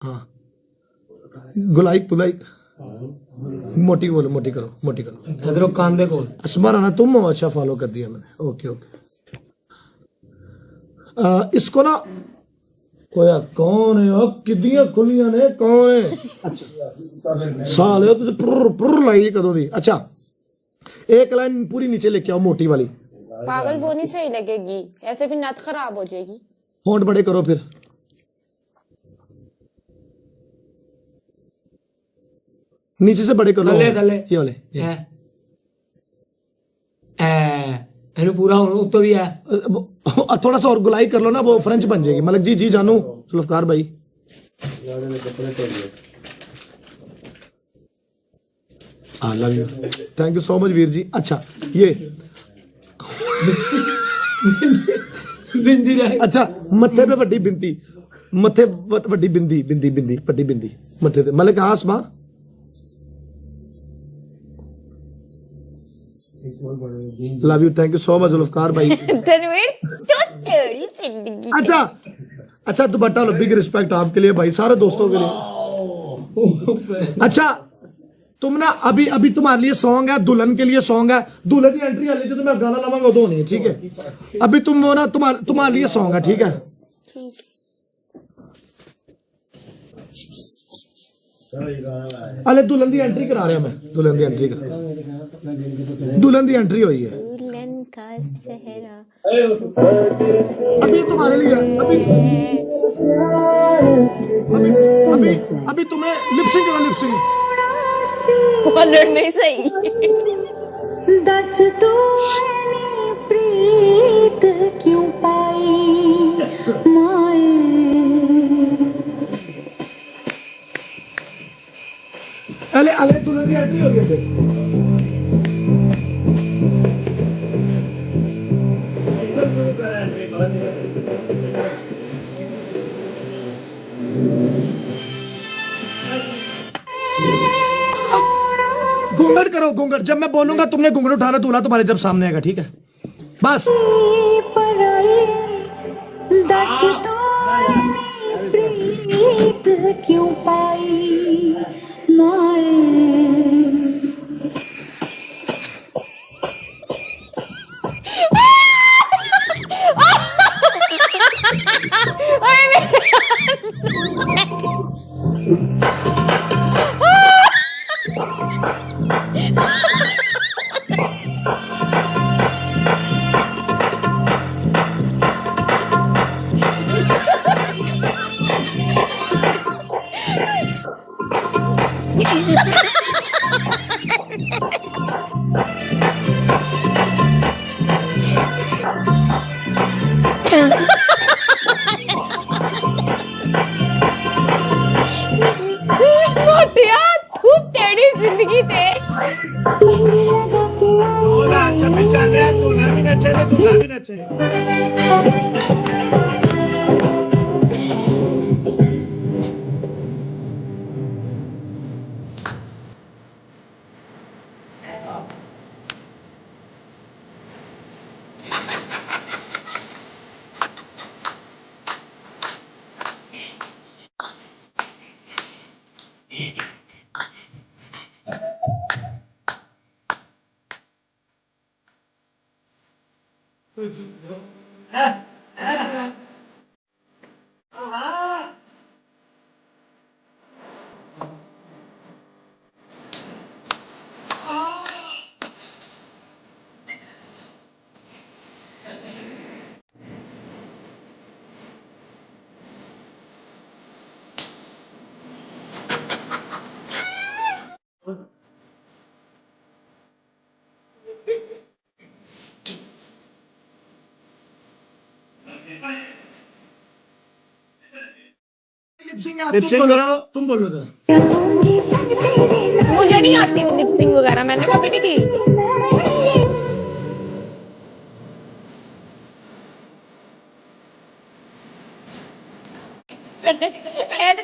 हाँ गुलाई गुलाई मोटी बोलो, मोटी करो, मोटी करो। इधर कांदे को असमा राना तुम हो, अच्छा फॉलो कर दिया मैंने, ओके ओके। इसको ना कोया कौन है और किदियां खुलियां ने कौन है? अच्छा साले तुझे पुर पुर लाई कदों दी। अच्छा एक लाइन पूरी नीचे लेके आओ, मोटी वाली। पागल वो नहीं सही लगेगी, ऐसे भी नत खराब हो जाएगी। होंठ बड़े करो फिर, नीचे से बड़े करो। थले थले ये वाले है ए पूरा उत्तो भी है। थोड़ा सा और गुलाई कर लो ना, वो फ्रेंच बन जाएगी। मलक जी, जी जानू, जुल्फकार भाई। I love you, thank you so much वीर जी। अच्छा ये बिंदी रह अच्छा मत्थे पे वड्डी बिंदी, मत्थे वड्डी बिंदी, बिंदी बिंदी वड्डी बिंदी मत्थे ते। Malak Asma love you, thank you so much Zulfikar भाई। तनवीर तो तेरी जिंदगी। अच्छा अच्छा दुपट्टा लो, बिग रिस्पेक्ट आपके लिए भाई, सारे दोस्तों के लिए। अच्छा तुम ना अभी अभी तुम्हारे लिए सॉन्ग है, दुल्हन के लिए सॉन्ग है। दुल्हन की एंट्री वाली जो मैं गाना लवांगा दो नहीं, ठीक है? अभी तुम वो ना तुम्हारे लिए सॉन्ग है, ठीक है? अरे दुल्हन की एंट्री करा रहे हैं, मैं दुल्हन की एंट्री करा, दुल्हन की एंट्री हुई है दुल्हन का सहरा अभी तुम्हारे लिए। अभी अभी अभी अभी तुम्हें लिपसिंग करो, लिपसिंग। कॉलर नहीं सही। दस तो प्रीत क्यों पाई माए। अले अले दुल्हन की एंट्री हो गई थे। घूंघट करो, घूंघट। जब मैं बोलूंगा तुमने घूंघट उठाना, दूल्हा तुम्हारे जब सामने आएगा, ठीक है? बस दस तो प्रीत क्यों पाई माए। मोटिया तू तेरी जिंदगी थे। अच्छा फिर चल रहा है, दूल्हा भी नचे, दूल्हा भी नचे। लिपसिंग करो, तुम बोलो तो। मुझे नहीं आती लिपसिंग वगैरह, मैंने कभी नहीं की।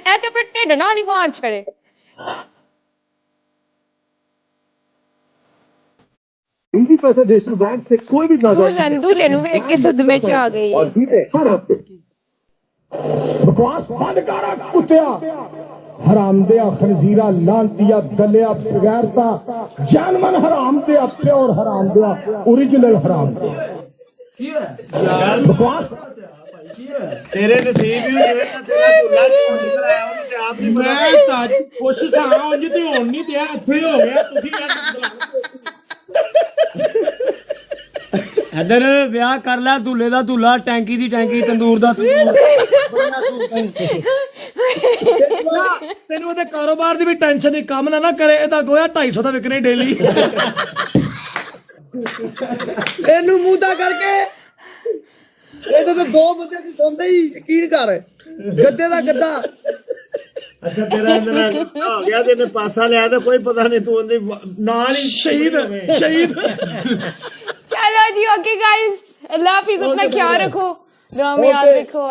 ऐसे पर टेढ़ ना नहीं मार छड़े। इजी पैसा नेशनल बैंक से कोई भी दूल्हे नु वेख के सदमे च आ गई है। और जीते हर हफ्ते बकवास बंद कर कुत्तिया हराम दे खनजीरा लांतिया गलिया बगैरता जानमन हराम दे प्योर हराम दे ओरिजिनल हराम दे बकवास तेरे नसीब ही होवे ना तेरा दूल्हा निकल आया ਉਹਨੂੰ ਤੇ ਆਪ ਨਹੀਂ ਪਤਾ ਮੈਂ ਤਾਂ ਕੋਸ਼ਿਸ਼ ਆ ਉਂਝ ਤੇ ਹੋਣ ਨਹੀਂ ਦਿਆ ਇੱਥੇ ਹੀ ਹੋ ਗਿਆ ਤੁਸੀਂ इधर ब्याह कर ला दूल्हे दा दूल्हा टैंकी दी टैंकी तंदूर दा तंदूर ਤੈਨੂੰ ਉਹਦੇ ਕਾਰੋਬਾਰ ਦੀ ਵੀ ਟੈਨਸ਼ਨ ਨਹੀਂ ਕੰਮ ਨਾ ਕਰੇ ਇਹਦਾ ਗੋਇਆ 250 ਦਾ ਵਿਕਣੇ ਡੇਲੀ ਇਹਨੂੰ ਮੂੰਹਦਾ ਕਰਕੇ ਇਹਦੇ ਤੇ ਦੋ ਬੰਦੇ ਦੀ ਸੌਂਦੇ ਹੀ ਯਕੀਨ ਕਰ ਗੱਦੇ ਦਾ ਗੱਦਾ ਅੱਛਾ ਤੇਰਾ ਇਹਦੇ ਨਾਲ ਹੋ ਗਿਆ ਤੈਨੂੰ ਪਾਸਾ ਲਿਆ ਤੇ ਕੋਈ ਪਤਾ ਨਹੀਂ ਤੂੰ ਉਹਦੇ ਨਾਲ ਹੀ ਸ਼ਹੀਦ चलो जी ओके गाइस अल्लाह हाफिज अपना ख्याल रखो दुआ में याद रखो